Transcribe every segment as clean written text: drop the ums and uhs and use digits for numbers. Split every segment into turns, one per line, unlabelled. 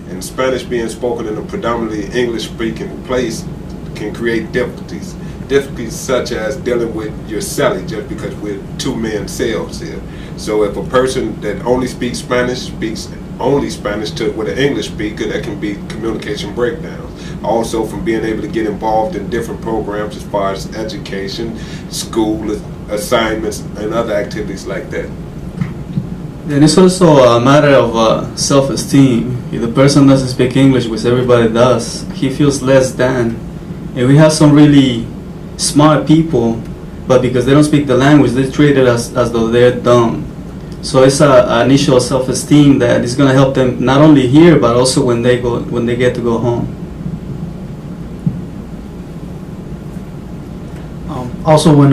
And Spanish being spoken in a predominantly English-speaking place can create difficulties. Difficulties such as dealing with your celly, just because we're two-man cells here. So if a person that only speaks only Spanish with an English speaker, that can be communication breakdowns. Also from being able to get involved in different programs as far as education, school assignments, and other activities like that.
And it's also a matter of self-esteem. If the person doesn't speak English, which everybody does, he feels less than. And we have some really smart people, but because they don't speak the language, they treat it as though they're dumb. So it's an initial self-esteem that is going to help them not only here, but also when they get to go home.
Also, when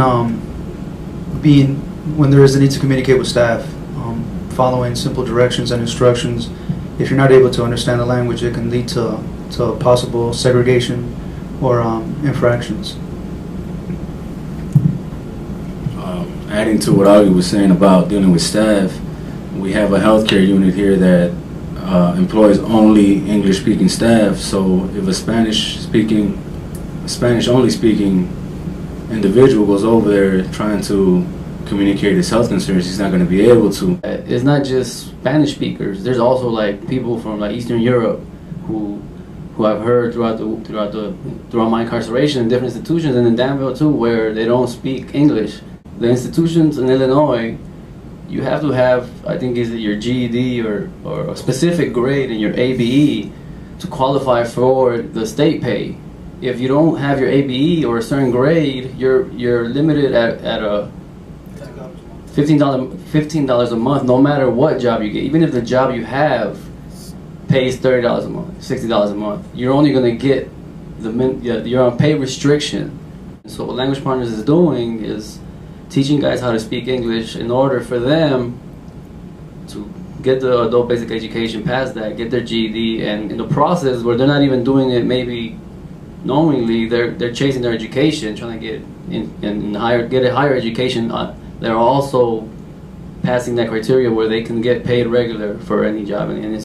there is a need to communicate with staff, following simple directions and instructions, if you're not able to understand the language, it can lead to possible segregation or infractions.
Adding to what Augie was saying about dealing with staff, we have a healthcare unit here that employs only English-speaking staff. So if a Spanish-only speaking individual goes over there trying to communicate his health concerns, he's not going to be able to.
It's not just Spanish speakers. There's also like people from like Eastern Europe who I've heard throughout my incarceration in different institutions, and in Danville too, where they don't speak English. The institutions in Illinois, you have to have, I think, is it your GED or a specific grade in your ABE to qualify for the state pay. If you don't have your ABE or a certain grade, you're limited at a $15 a month, no matter what job you get. Even if the job you have pays $30 a month, $60 a month, you're only going to get you're on pay restriction. So what Language Partners is doing is teaching guys how to speak English in order for them to get the adult basic education past that, get their GED, and in the process where they're not even doing it maybe knowingly, they're chasing their education, trying to get a higher education. They're also passing that criteria where they can get paid regular for any job, and it's